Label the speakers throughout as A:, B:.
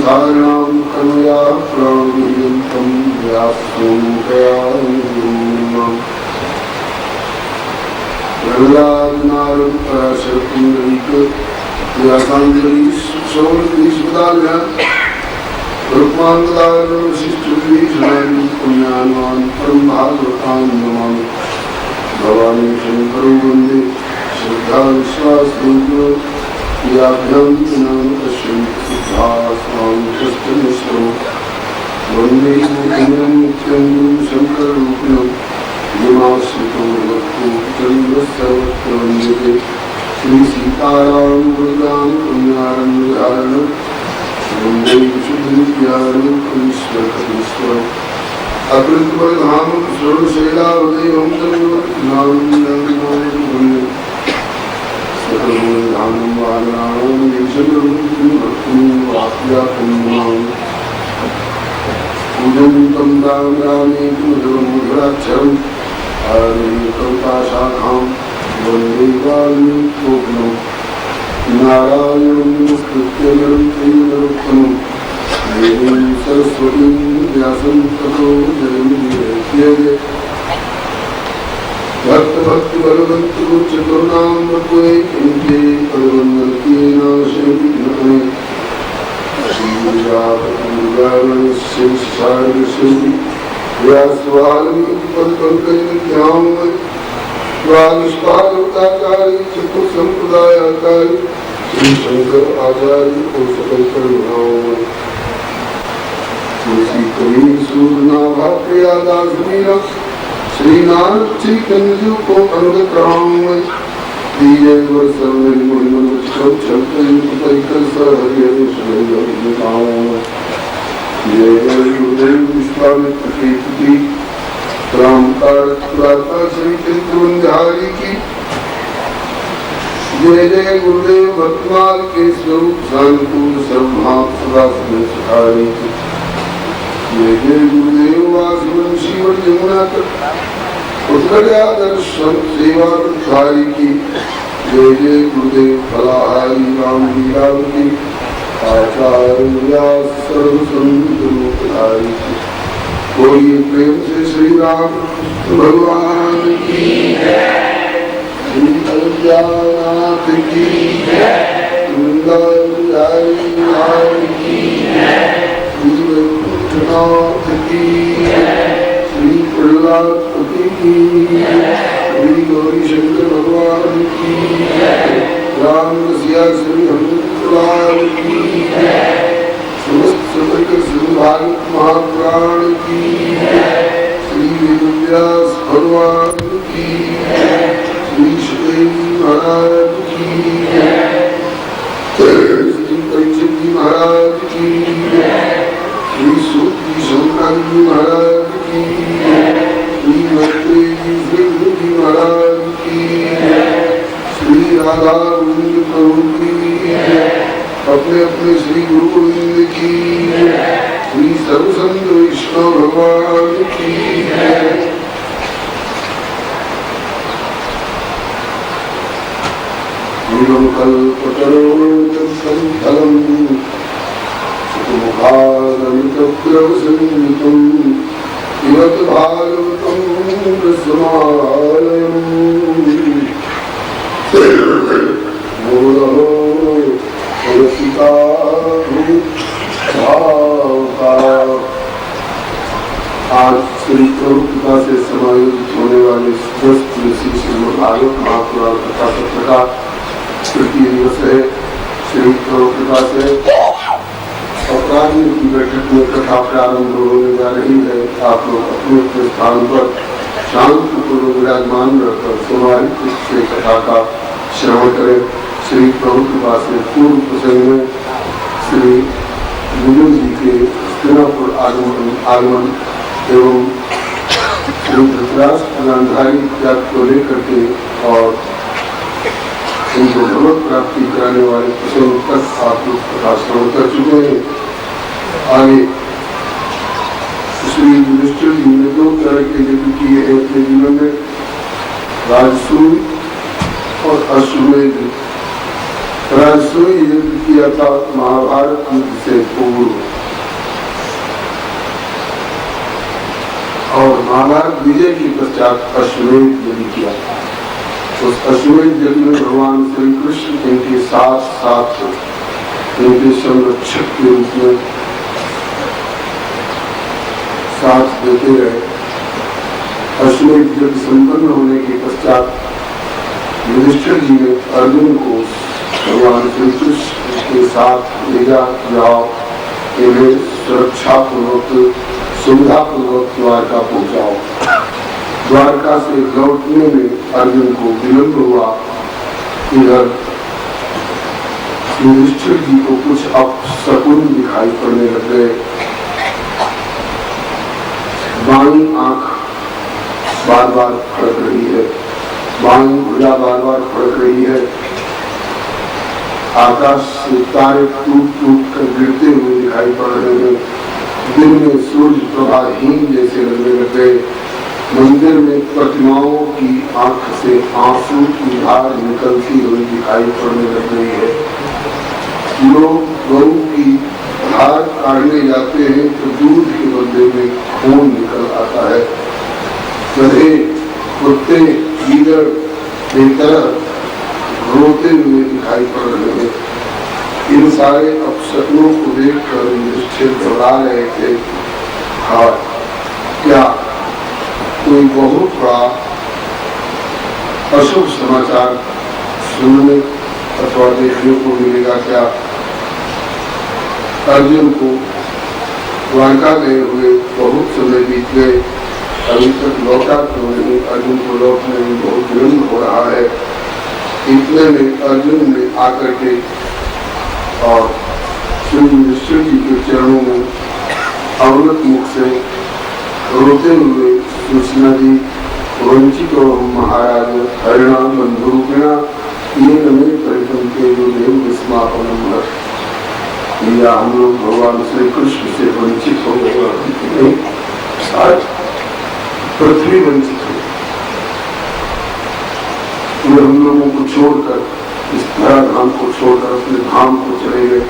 A: संसारिणां कन्या प्राणियन्तं व्यासोमुखयां प्रहलादनारद पराशरपुण्डरीक व्यासांजलि सौरभीष्मदालया रूपान्तरावशिष्टद्विषणानि पुण्यान्वान् परं भागवतां नमामि। भवानी शंकरो वन्दे श्रद्धाविश्वासयोगो याभ्यां विनाम पश्यन्ति सिद्धास्मां कष्टनिष्ठो वन्दे मुकुन्दं नित्यं शङ्कररूपिणं गुणाश्रितो भक्तोऽचन्द्रस्य वन्दे श्रीसीतारां दुर्गां पुण्यारण्यधारणं वन्दे विशुद्धविद्यारूपमीश्वरकपीश्वरम् अकृतबलधाम सर्वशैलावदेवं तन्नमामि सकलगुणधामं वानराणां वीक्षणरूपिणं भक्तिं वाप्यापुण्यमामि पूजन्तं राम रामेति मधुरं मधुराक्षरम् आरुह्यकल्पाशाखां वन्दे वाल्मीकिकोकिलं नारायणं नमस्कृत्य नरं चैव नरोत्तमं देवीं सरस्वतीं व्यासं ततो जयमुदीरये। भक्त भक्ति बलवंत उच्च करुणां वपुए इनके परवन्नतीनाशेविघ्नमे श्रीजापतिर्गारणस्यैषार्गशेवि व्यासवाल्मीकिपदपङ्कजनिध्यां स्वामिष्पादवताचार्य चतुस्सम्प्रदायाचार्य श्री शंकर आचार्य को सकल करुणाओं तुलसी कबीर सूरनाभा प्रियादास मीरा श्री नानक चैतन्य को अंगत राम दिए वर्षम निर्मल चलते पैकल सहरिय जय गुरुदेव विश्वामित्र की पुत्री रामता श्री चंद्रवंधारी की जय जय गुरुदेव भक्तमाल के स्वरूप शांतुल सर्वभाव सदा सुखारी की जय जय गुरुदेव वासुदेव शिव जमुना उत्कटादर्शन सेवा धारी की जय जय गुरुदेव फलाहारी राम लीलावती आचार्य व्यास सर्वसंधारी की बोलिए प्रेम से श्री राम भगवान की श्री अयोध्यानाथ की वृंदावन की नाथ की श्री प्रहलादपति की श्री गौरी शंकर भगवान की राम रसिया श्री हनुमान की समस्त समर्पित भागवत महापुराण की श्री वेदव्यास भगवान की श्री सुखदेव महाराज की श्री परीक्षित जी महाराज की श्री सूती शंकर जी महाराज की श्री मैत्री जी श्री गुरु जी महाराज की श्री राधा गोविंद प्रभु की अपने अपने श्री गुरु गोविंद की श्री सर्वसंत विष्णु भगवान की कल्पतरों फलम मुखादमितप्रवसन्नितं पिबत भागवतं रसमालयम् मोदहो रसिका आज श्री प्रभु कृपा से समायोजित होने वाले तुलसी श्रीमद् भागवत महापुराण कथा सत्र का तृतीय दिवस है। श्री प्रभु कृपा से अपराधी की बैठक में कथा प्रारंभ होने जा रही है। आप लोग अपने अपने स्थान पर शांतिपूर्वक विराजमान रहकर स्वाभाविक रूप से कथा का श्रवण करें। श्री प्रभु कृपा से पूर्व प्रसंग में श्री गुरु जी के हस्तिनापुर आगमन एवं श्री धृतराष्ट्र गांधारी त्याग को लेकर के और उनको भगवत प्राप्ति कराने वाले प्रसंग तक आप लोग कथा श्रवण कर चुके हैं। आगे श्री युधिष्ठिर जी ने दो तरह के यज्ञ किए हैं अपने जीवन में, राजसूय और अश्वमेध। राजसूय युद्ध किया था महाभारत युद्ध से पूर्व, और महाभारत विजय के पश्चात अश्वमेध यज्ञ किया था। उस अश्वमेध यज्ञ में भगवान श्री कृष्ण इनके साथ साथ इनके संरक्षक के रूप में साथ देते रहे। अश्वमेध यज्ञ संपन्न होने के पश्चात युधिष्ठिर जी ने अर्जुन को भगवान श्री कृष्ण के साथ ले जाओ, इन्हें सुरक्षा पूर्वक सुविधा पूर्वक द्वारका पहुंचाओ। द्वारका से लौटने में अर्जुन को विलंब हुआ। इधर युधिष्ठिर जी को कुछ अपशकुन दिखाई पड़ने लग गए। बाईं आंख बार बार फड़क रही है, बाईं भुजा बार बार फड़क रही है। आकाश से तारे टूट टूट कर गिरते हुए दिखाई पड़ रहे हैं। दिन में सूर्य प्रभाहीन जैसे लगने लग गए। मंदिर में प्रतिमाओं की आंख से आंसू की धार निकलती हुई दिखाई पड़ने लग रही है। लोग गऊ की धार काटने जाते हैं तो दूध के बदले में खून निकल आता है। गधे, कुत्ते, गीदड़ बेतरह रोते हुए दिखाई पड़ रहे हैं। इन सारे अपशकुनों को देखकर युधिष्ठिर घबरा रहे थे। हाँ, क्या कोई बहुत बड़ा अशुभ समाचार सुनने अथवा देखने को मिलेगा क्या? अर्जुन को द्वारका गए हुए बहुत समय बीत गए, अभी तक लौटा क्यों नहीं? अर्जुन को लौटने में बहुत विलंब हो रहा है। इतने में अर्जुन ने आकर के और श्री युधिष्ठिर जी के चरणों में अवगत मुख से रोते हुए सूचना दी, वंचित महाराज हरिणा बंधुरूपिणा ये नमे परिपंथे जो देव विस्मापनम। या हम लोग भगवान श्री कृष्ण से वंचित हो गए, आज पृथ्वी वंचित हो। हम लोगों को छोड़कर, इस धाम को छोड़कर अपने धाम को चले गए।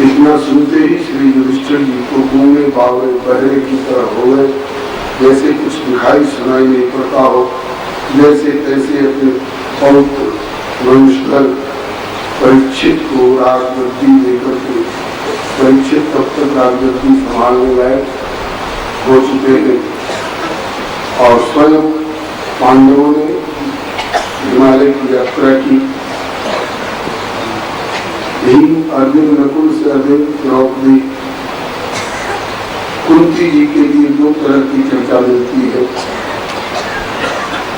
A: इतना सुनते ही श्री युधिष्ठिर जी को गूंगे बावरे बहरे की तरह हो गए, जैसे कुछ दिखाई सुनाई नहीं पड़ता हो। जैसे तैसे अपने पौत्र वंशधर परीक्षित को राजगद्दी देकर के, परीक्षित तब तक राजगद्दी संभालने लायक हो चुके हैं और स्वयं पांडवों ने हिमालय की यात्रा की। भीम, अर्जुन, नकुल से अधिक द्रौपदी, कुंती जी के लिए दो तरह की चर्चा मिलती है।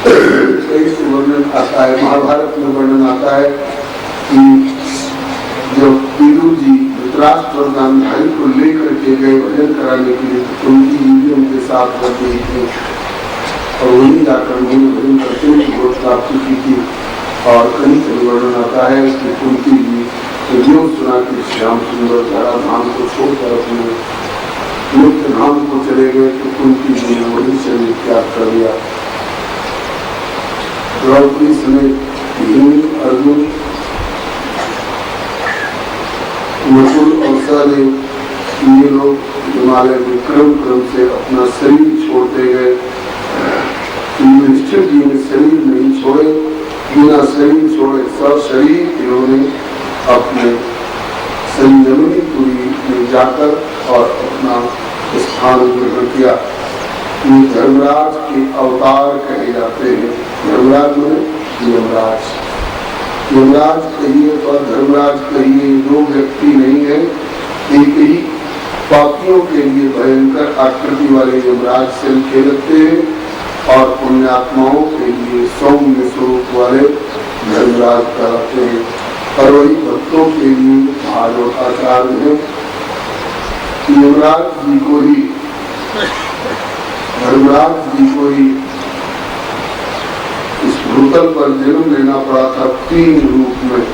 A: कई वर्णन आता है, महाभारत में वर्णन आता है कि जब विदुर जी धृतराष्ट्र और गांधारी को लेकर के गए भजन कराने के लिए, तो कुंती जी भी उनके साथ रह गई थी और वहीं जाकर उन्होंने भजन करते हुए बहुत प्राप्ति की थी। और कहीं वर्णन आता है कि कुंती जी यूं सुना कि श्याम सुंदर धरा धाम को छोड़कर अपने मुक्त धाम को चले गए, तो कुंती जी ने वही शरीर त्याग कर दिया। द्रौपदी समेत भीम, अर्जुन, नकुल और सहदेव ये लोग हिमालय में क्रम क्रम से अपना शरीर छोड़ते गए। युधिष्ठिर जी ने शरीर नहीं छोड़े, बिना शरीर छोड़े सशरीर इन्होंने अपने संयमनीपुरी में जाकर और अपना स्थान ग्रहण किया। ये धर्मराज के अवतार कहे जाते हैं। धर्मराज में यमराज, यमराज कहिए और धर्मराज कहिए, दो व्यक्ति नहीं है। एक ही पापियों के लिए भयंकर आकृति वाले यमराज से खेलते हैं और पुण्यात्माओं के लिए सौम्य स्वरूप वाले धर्मराज कहते हैं। और वही भक्तों के लिए भागवताचार्य है। यमराज जी को ही, धर्मराज जी को ही इस भूतल पर जन्म लेना पड़ा था 3 रूप में।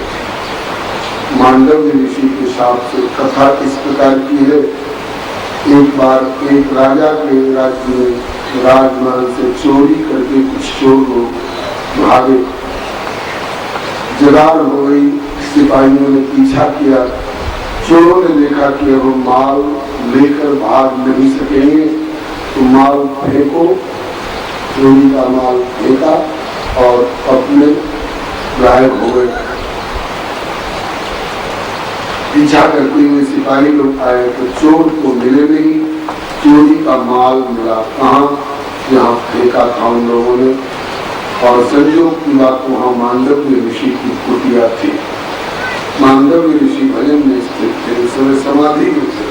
A: मांडव्य ऋषि के हिसाब से कथा इस प्रकार की है। एक बार एक राजा के राज्य में राजमहल से चोरी करके कुछ चोर लोग भागे, जगाड़ हो गई, सिपाहियों ने पीछा किया। चोरों ने देखा कि अब माल लेकर भाग नहीं सकेंगे तो माल फेंको। चोरी का माल फेंका और अपने गायब हो गए। पीछा करते हुए सिपाही लोग आए तो चोर को मिले नहीं। चोरी का माल मिला कहाँ? जहाँ फेंका था उन लोगों ने। और संयोग की बात वहाँ मांडव्य ऋषि की कुटिया थी। मांडव्य ऋषि भजन में स्थित थे, उस समय समाधि में थे।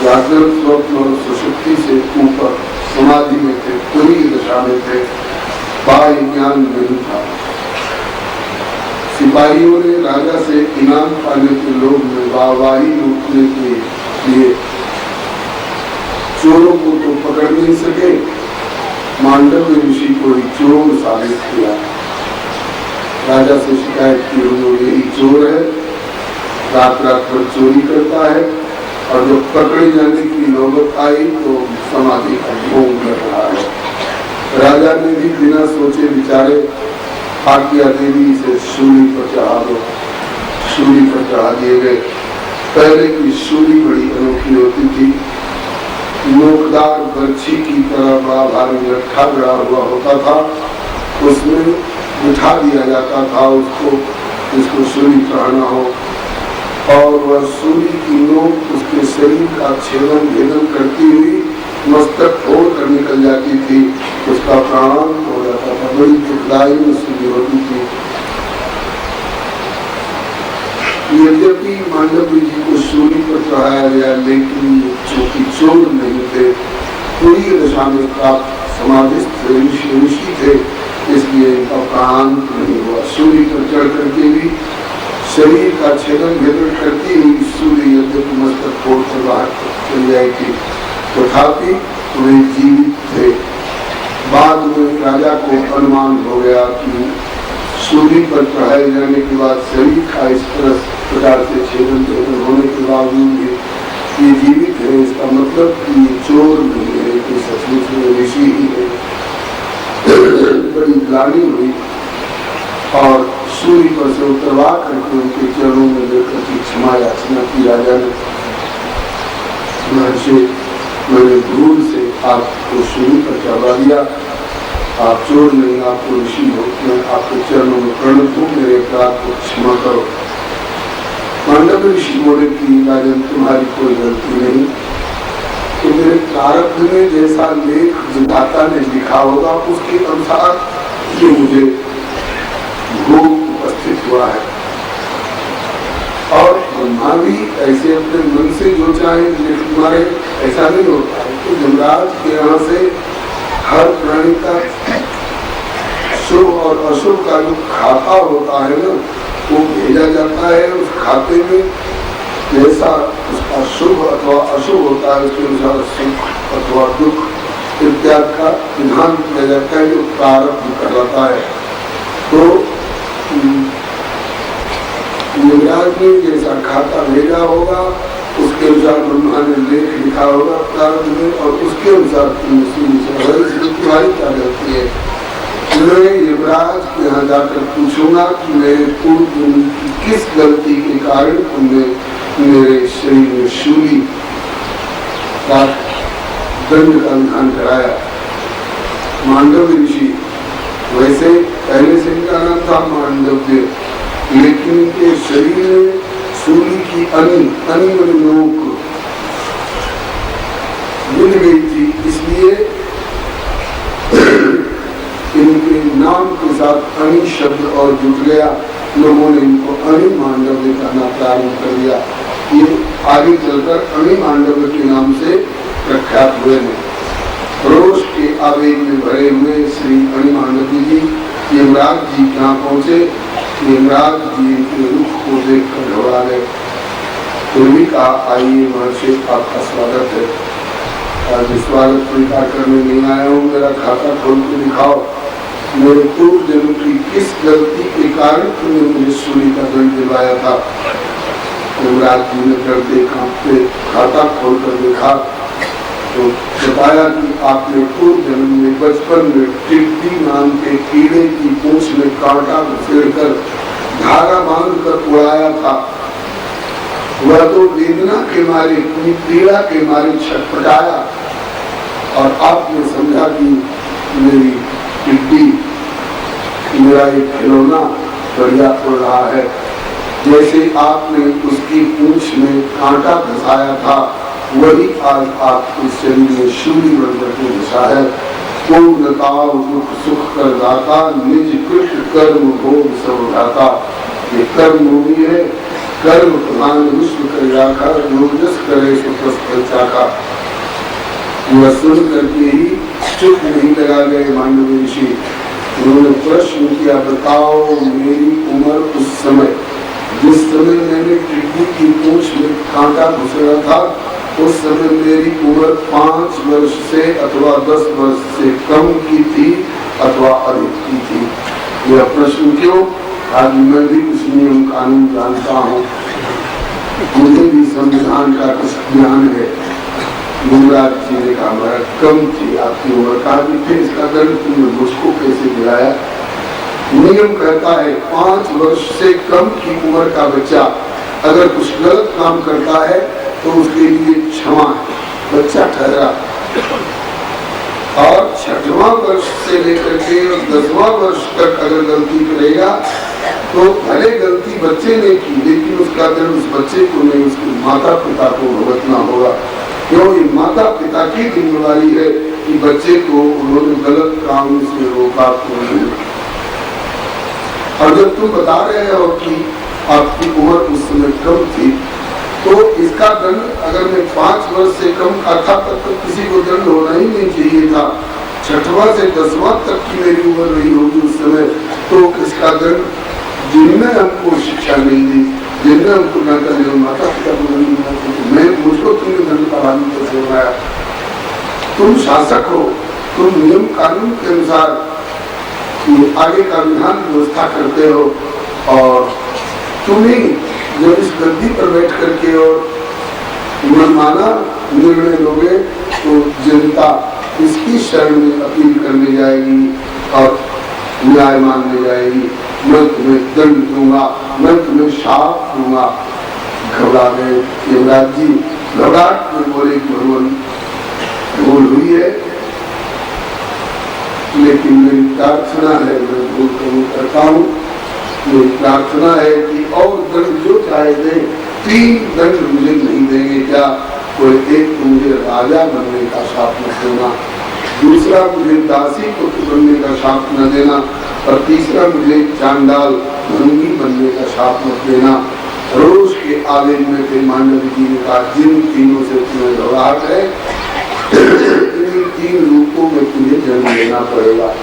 A: जागृत स्वप्न और सुषुप्ति से ऊपर समाधि में थे, पूरी दशा में थे, बाह्य ज्ञान नहीं था। सिपाहियों ने राजा से इनाम पाने के लोभ में वाहवाही लूटने के लिए चोरों को तो पकड़ नहीं सके, मांडव्य ऋषि को ही चोर साबित किया। राजा से शिकायत की, यही चोर है, रात रात भर चोरी करता है और जब पकड़े जाने की नौबत आई तो समाधि का ढोंग कर रहा है। राजा ने भी बिना सोचे विचारे आज्ञा दे दी, इसे सूली पर चढ़ा दो। सूली पर चढ़ा दिए गए। पहले की सूली बड़ी अनोखी होती थी, नोकदार बर्छी की तरह बड़ा भारी लट्ठा गड़ा हुआ होता था, उसमें बिठा दिया जाता था उसको, जिसको सूली चढ़ाना हो, और वह सूली की नोक उसके शरीर का छेदन भेदन करती हुई मस्तक फोड़ कर निकल जाती थी, उसका प्राण हो जाता था। बड़ी दुखदायी सूली होती थी। यद्यपि मांडव्य जी को सूली पर चढ़ाया गया, लेकिन चूंकि चोर नहीं थे, पूरी दशा में प्राप्त समाधिस्थ ऋषि थे, इसलिए इनका प्राण नहीं हुआ। सूली पर चढ़ करके भी शरीर का छेदन भेदन करती हुई सूली यद्यपि मस्तक फोड़ कर बाहर चल जाई थी, तथापि वे जीवित थे। बाद में राजा को अनुमान हो गया कि सूली पर चढ़ाए जाने के बाद शरीर का इस प्रकार से छेदन भेदन होने के बावजूद ये जीवित है, इसका मतलब कि ये चोर नहीं है, कि सचमुच में ऋषि ही है। बड़ी ग्लानि हुई और सूली पर से उतरवा करके उनके चरणों में लेकर की क्षमा याचना की राजा ने। महर्षि, मैंने भूल से आपको सूली पर चढ़ा दिया, आप चोर नहीं, आपको ऋषि हो, मैं आपके चरणों में प्रणत हूँ, मेरे अपराध को क्षमा करो। मांडव्य ऋषि बोले कि राजन, तुम्हारी कोई गलती नहीं, तो मेरे प्रारब्ध में जैसा लेख विधाता ने लिखा होगा उसके अनुसार ये मुझे भोग उपस्थित हुआ है। और ब्रह्मा भी ऐसे अपने मन से जो चाहे लिख मारे, ऐसा नहीं होता है। तो यमराज के यहाँ से हर प्राणी का शुभ और अशुभ का जो खाता होता है ना, वो भेजा जाता है। उस खाते में जैसा उसका शुभ अथवा अशुभ होता है, उसके अनुसार सुख अथवा दुख इत्यादि का विधान किया जाता है, जो प्रारब्ध करवाता है। तो यमराज ने जैसा खाता भेजा होगा, उसके अनुसार ब्रह्मा ने लेख लिखा होगा प्रारब्ध में, और उसके अनुसार तुम्हारी क्या गलती है। मैं यमराज के यहाँ जाकर पूछूंगा कि मेरे पूर्व जन्म की किस गलती के कारण तुमने मेरे शरीर में शूली का दंड का विधान कराया। मांडव्य ऋषि, वैसे पहले से इनका नाम था मांडव्य, लेकिन इनके शरीर में शूली की अनी नोक मिल गई थी, इसलिए इनके नाम के साथ अणि शब्द और जुड़ गया। लोगों ने इनको अणि मांडव्य कहना प्रारंभ कर दिया। ये आगे चलकर अणि मांडव्य के नाम से प्रख्यात हुए हैं। रोष के आवेग में भरे हुए श्री अणि मांडव्य जी यमराज जी कहाँ पहुंचे। यमराज जी के रुख को देख कर घबरा गए। फिर भी कहा, आइए महर्षि, आपका स्वागत है। आज स्वागत स्वीकार करने नहीं आया हूँ, मेरा खाता खोल के दिखाओ। मेरे पूर्व जन्म की किस गलती के कारण तुमने मुझे सूली का दंड दिलवाया था। यमराज जी ने डरते कांपते खाता खोल कर देखा तो बताया कि आपने पूर्व जन्म में बचपन में टिड्डी नाम के कीड़े की पूंछ में कांटा घुसेड़ कर धारा बांध कर उड़ाया था, वह तो वेदना के मारे, अपनी पीड़ा के मारे छटपटाया और आपने समझा कि मेरी टिड्डी, मेरा एक खिलौना बढ़िया उड़ रहा है। जैसे आपने उसकी पूंछ में कांटा फंसाया था, वही आज आपके शरीर में शूली बनकर के घुसा है। पूर्णताओ दुख सुख कर दाता, निज कृत कर्म भोग सब उठाता। ये कर्म भूमि है, कर्म प्रधान विश्व कर राखा, योजस करे सुप्रस्था का। यह सुन करके ही चुप नहीं लगा गए मांडवी ऋषि। उन्होंने प्रश्न किया, बताओ मेरी उम्र उस समय, जिस समय मैंने टिड्डी की पूंछ में कांटा घुसा था, उस समय मेरी उम्र 5 वर्ष से अथवा 10 वर्ष से कम की थी अथवा अधिक की थी। यह प्रश्न क्यों? आज मैं भी कुछ नियम कानून जानता हूँ, मुझे भी संविधान का कुछ ज्ञान है। युवराज जी ने कहा, हमारा कम थी आपकी उम्र। कहा कि फिर इसका दंड तुमने मुझको कैसे दिलाया? नियम कहता है 5 वर्ष से कम की उम्र का बच्चा अगर कुछ गलत काम करता है तो उसके लिए क्षमा है, बच्चा ठहरा। और 6वां वर्ष से लेकर के 10वां वर्ष तक अगर गलती करेगा तो भले गलती बच्चे ने की, लेकिन उसका दंड उस बच्चे को नहीं, उसके माता पिता को भुगतना होगा। क्योंकि माता पिता की जिम्मेवारी है कि बच्चे को उन्होंने गलत काम से रोका। और जब तुम बता रहे हो कि आपकी उम्र उस समय कम थी, तो इसका दंड अगर मैं 5 वर्ष से कम का था तब तो किसी को दंड होना ही नहीं चाहिए था। 6वां से 10वां तक की मेरी उम्र नहीं होगी उस समय, तो इसका दंड जिनने हमको शिक्षा नहीं दी, जिनने हमको न करने माता पिता को नहीं मिला, मैं मुझको तुमने दंड का भागी कैसे बनाया? तुम शासक हो, तुम नियम कानून के अनुसार आगे का विधान व्यवस्था करते हो, और तुम्हें जब इस गद्दी पर बैठ करके और मनमाना निर्णय लोगे तो जनता इसकी शरण में अपील करने जाएगी और न्याय मानने जाएगी। मैं तुम्हें दंड दूंगा, मैं तुम्हें शाप दूंगा। घबरा गए युवराज जी, घबराहट में बोले कि भगवान भूल हुई है, लेकिन मेरी प्रार्थना है, मैं भूल कबूल करता हूँ। मेरी प्रार्थना है कि और दंड जो चाहे दे, 3 दंड मुझे नहीं देंगे क्या? कोई एक तो मुझे राजा बनने का शाप न देना, दूसरा मुझे दासी पुत्र बनने का शाप न देना, और तीसरा मुझे चांडाल भंगी बनने का शाप न देना। रोज के आवेग में थे मांडवी जी ने कहा, जिन तीनों से तुम्हें घबराहट है, इन 3 रूपों में तुम्हें जन्म लेना पड़ेगा।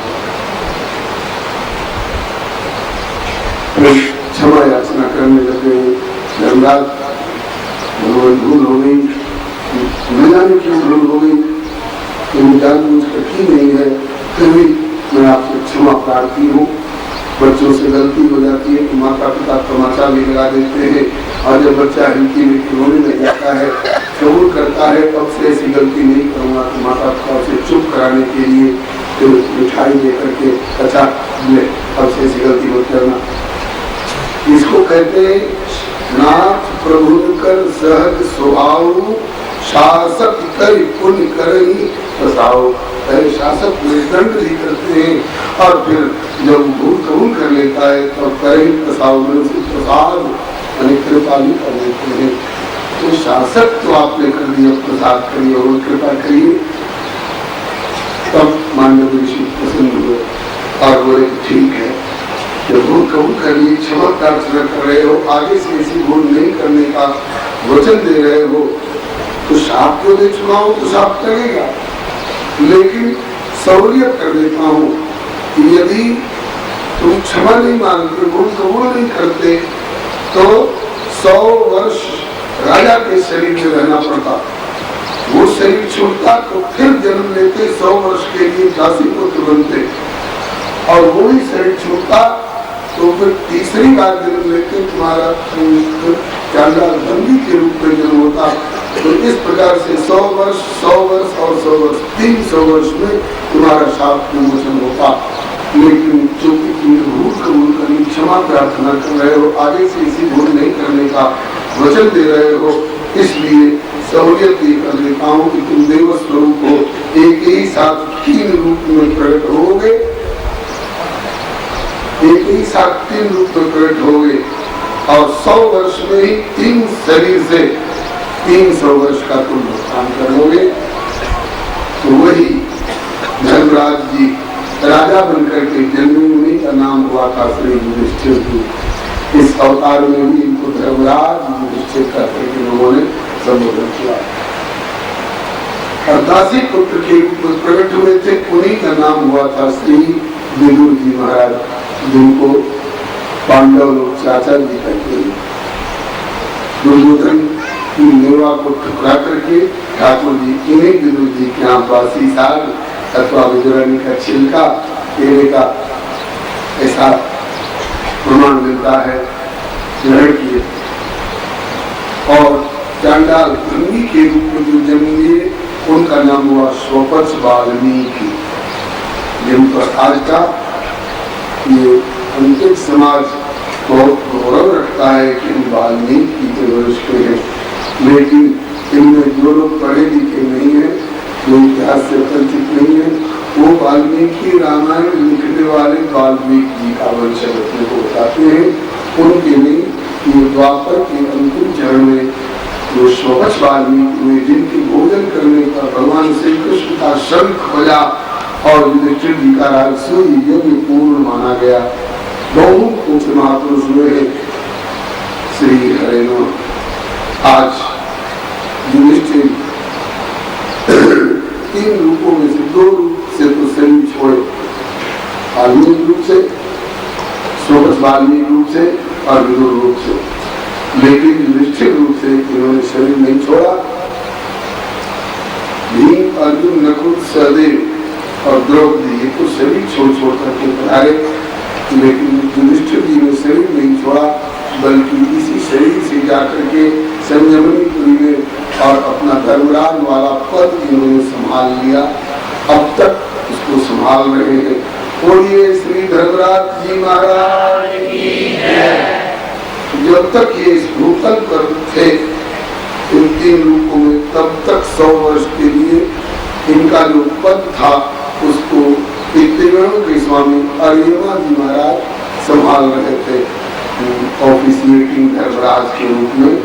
A: क्षमा याचना करने लगे। धर्मराज, भगवान भूल हो गई, न जाने क्यों भूल हो गई, क्योंकि जानबूझ कर की नहीं है, फिर भी मैं आपसे क्षमा प्रार्थी हूँ। बच्चों से गलती हो जाती है तो माता पिता तमाचा भी लगा देते हैं, और जब बच्चा हल्की में रोने लग जाता है, कबूल करता है, अब से ऐसी गलती नहीं करूँगा, तो माता पिता उसे चुप कराने के लिए तो मिठाई दे करके, अच्छा अब से ऐसी गलती मत करना। इसको कहते हैं नाथ प्रभु कर सहज स्वभाव, शासक कर पुण्य करही बसाओ। शासक दंड भी करते हैं, और फिर जब भूल कबूल कर लेता है तो करही बसाओ में उसे प्रसाद यानी कृपा भी कर देते हैं। तो शासक तो आपने कर दिया, प्रसाद करिए और कृपा करिए। तब मानव ऋषि प्रसन्न हुए और बोले ठीक है, जब भूल कबूल कर लिए, क्षमा प्रार्थना कर रहे हो, आगे से ऐसी भूल नहीं करने का वचन दे रहे हो, तो शाप क्यों दे चुका हूं तो शाप लगेगा, लेकिन सहूलियत कर देता हूँ कि यदि तुम क्षमा नहीं मानते, भूल कबूल नहीं करते, तो 100 वर्ष राजा के शरीर में रहना पड़ता। वो शरीर छूटता तो फिर जन्म लेते, 100 वर्ष के लिए दासी पुत्र बनते, और वो ही शरीर छूटता तो फिर तीसरी बार जन्म लेते तुम्हारा चांडाल भंगी के रूप में जन्म होता। तो इस प्रकार से 100 वर्ष, 100 वर्ष और 100 वर्ष, 300 वर्ष में तुम्हारा शाप विमोचन होता। लेकिन चूंकि तुमने भूल कबूल करनी, क्षमा प्रार्थना कर रहे हो, आगे से इसी भूल नहीं करने का वचन दे रहे हो, इसलिए सहूलियत देकर देता हूँ कि तुम देव स्वरूप हो, एक ही साथ 3 रूप में प्रकट होगे, एक ही साथ 3 रूप में प्रकट होगे और 100 वर्ष में ही 3 शरीर से 300 वर्ष का तुम भुगतान करोगे। तो वही धर्मराज जी राजा बनकर के जन्मे, उन्हीं का नाम हुआ था श्री युधिष्ठिर जी। इस अवतार में भी इनको धर्मराज युधिष्ठिर करके लोगों ने संबोधन किया। और दासी पुत्र के रूप में प्रकट हुए थे, उन्हीं का नाम हुआ था श्री विदुर जी महाराज, जिनको पांडव लोग चाचा जी कहते हैं। दुर्योधन की मेवा को ठुकरा करके ठाकुर जी इन्हीं विदुर जी के यहाँ बासी साग अथवा विदुरानी का छिलका केले का ऐसा प्रमाण मिलता है ग्रहण किए। और चांडाल भंगी के रूप में जो जन्म लिए, उनका नाम हुआ स्वपच वाल्मीकि। जिनको आज का ये अंतिम समाज बहुत गौरव रखता है कि हम वाल्मीकि के वंश के हैं, लेकिन इनमें जो लोग पढ़े लिखे नहीं है, जो इतिहास से परिचित नहीं है, वो वाल्मीकि रामायण लिखने वाले वाल्मीकि जी का वंश अपने को बताते हैं। उनके नहीं, ये द्वापर के अंतिम चरण में जो स्वपच वाल्मीकि हुए, जिनके भोजन करने पर भगवान श्री कृष्ण का शंख बजा और युधिष्ठिर जी का राजसूय यज्ञ पूर्ण माना गया, बहुत ऊंचे महापुरुष हुए हैं श्री हरिनो। आज युधिष्ठिर 3 रूपों में से 2 रूप से तो शरीर छोड़े, वाल्मीकि रूप से, स्वपच वाल्मीकि रूप से और विदुर रूप से, लेकिन युधिष्ठिर रूप से इन्होंने शरीर नहीं छोड़ा। भीम, अर्जुन, नकुल, सहदेव और द्रौपदी ये तो शरीर छोड़ छोड़ करके पधारे, लेकिन युधिष्ठिर जी ने शरीर नहीं छोड़ा, बल्कि इसी शरीर से जाकर के संयमनीपुरी में और अपना धर्मराज वाला पद इन्होंने संभाल लिया। अब तक उसको संभाल रहे हैं। बोलिए श्री धर्मराज जी महाराज की जय। जब तक ये इस भूतल पर थे इन 3 रूपों में, तब तक 100 वर्ष के लिए इनका जो पद था उसको त्रिवेणों के स्वामी अरियमा जी महाराज संभाल रहे थे। ऑफिसिएटिंग धर्मराज के रूप में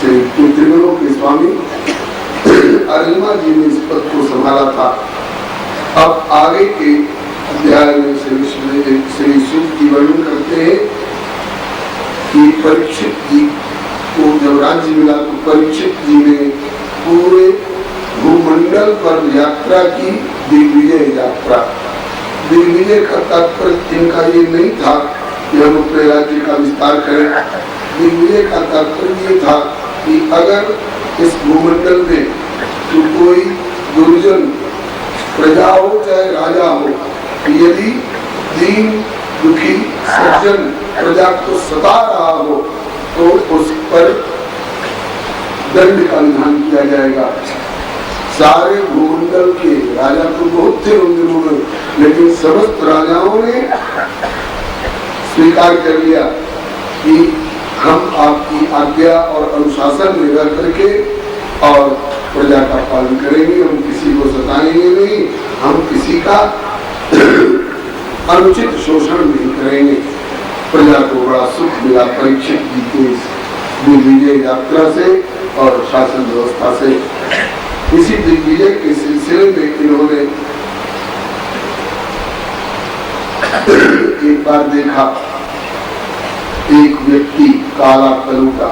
A: श्री त्रिवेणों के स्वामी अरियमा जी ने इस पद को संभाला था। अब आगे के अध्याय में श्री सूत की वर्णन करते हैं कि परीक्षित जी को जब राज्य मिला तो परीक्षित जी ने पूरे भूमंडल पर यात्रा की, दिग्विजय यात्रा। दिग्विजय का तात्पर्य इनका ये नहीं था कि हम अपने राज्य का विस्तार करें। दिग्विजय का तात्पर्य ये था कि अगर इस भूमंडल में तो कोई दुर्जन प्रजा हो चाहे राजा हो, यदि दीन दुखी सज्जन प्रजा को सता रहा हो तो उस पर दंड का विधान किया जाएगा। सारे भूमंडल के राजा तो बहुत थे उन दिनों में, लेकिन समस्त राजाओं ने स्वीकार कर लिया कि हम आपकी आज्ञा और अनुशासन में रह करके और प्रजा का पालन करेंगे, हम किसी को सताएंगे नहीं, हम किसी का अनुचित शोषण नहीं करेंगे। प्रजा को बड़ा सुख मिला परीक्षित जी के दिग्विजय यात्रा से और शासन व्यवस्था से। इसी दिग्विजय के सिलसिले में इन्होंने एक बार देखा एक व्यक्ति काला कलुका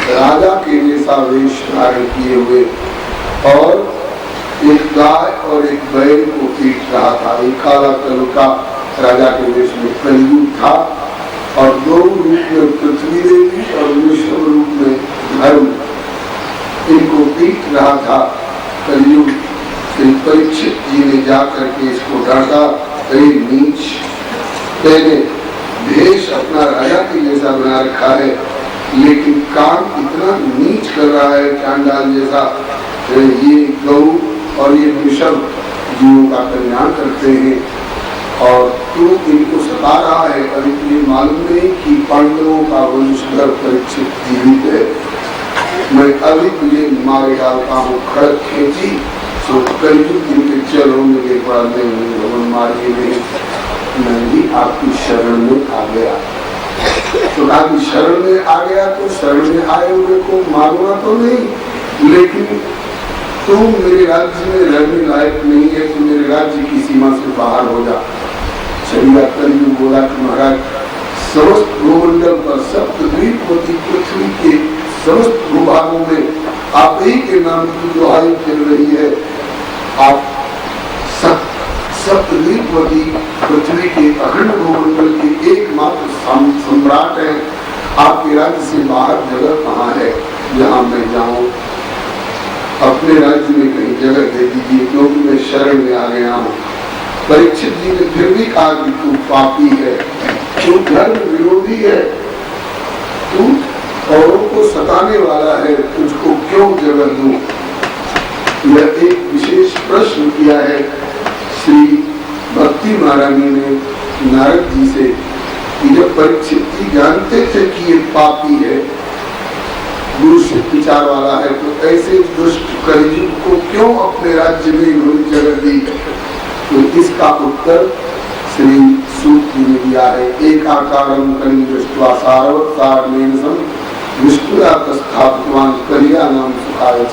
A: राजा के जैसा वेश धारण किए हुए और एक गाय और एक बैल को पीट रहा था। एक काला कलुका राजा के वेश में कलयुग था और 2 रूप में पृथ्वी देवी और विष्णु रूप में धर्म इनको पीट रहा था। कलयुग श्री परीक्षित जी ने जाकर के इसको डांटा, कई नीच तेरे भेष अपना राजा के जैसा बना रखा है, लेकिन काम इतना नीच कर रहा है चांडाल जैसा। ये गौ और ये वृषभ जीवों का कल्याण करते हैं और क्यों इनको सता रहा है? अभी ये मालूम नहीं कि पांडवों का वंशधर परीक्षित जीवित है, मैं अभी तुझे मारे डालता हूँ। खड़क खींची तो कलयुग जिनके चरणों में एक बार नहीं मारिए नहीं, मैं भी आपकी शरण में आ गया। तो आपकी शरण में आ गया तो शरण में आए हुए को मारूंगा तो नहीं, लेकिन तुम मेरे राज्य में रहने लायक नहीं है, तो मेरे राज्य की सीमा से बाहर हो जा। शरीर कलयुग बोला कि महाराज समस्त भूमंडल पर सप्तद्वीपवती पृथ्वी के समस्त भूभागों में आप ही के नाम की दुहाई चल रही है। आप सप्तद्वीपवती पृथ्वी के अखंड भूमंडल के एकमात्र सम्राट हैं। आपके राज्य से बाहर जगह कहाँ है जहाँ मैं जाऊं? अपने राज्य में कहीं जगह दे दीजिए, क्योंकि मैं शरण में आ गया हूँ। परीक्षित जी ने फिर भी कहा कि तू पापी है, तू धर्म विरोधी है, तू औरों को सताने वाला है, तुझको क्यों जगह दूं? यह एक विशेष प्रश्न किया है श्री भक्ति महारानी ने नारद जी से, कि जब परीक्षित जी जानते थे कि ये पापी है, दूषित विचार वाला है, तो ऐसे दुष्ट कलयुग को क्यों अपने राज्य में इन्होंने जगह दी? तो इसका उत्तर श्री सूत जी ने दिया है। एक आकारम कलिदृष्ट्वा सारवत्सारणेन सम विष्णुरातस्थापितवान कलिया नाम सुखाय च।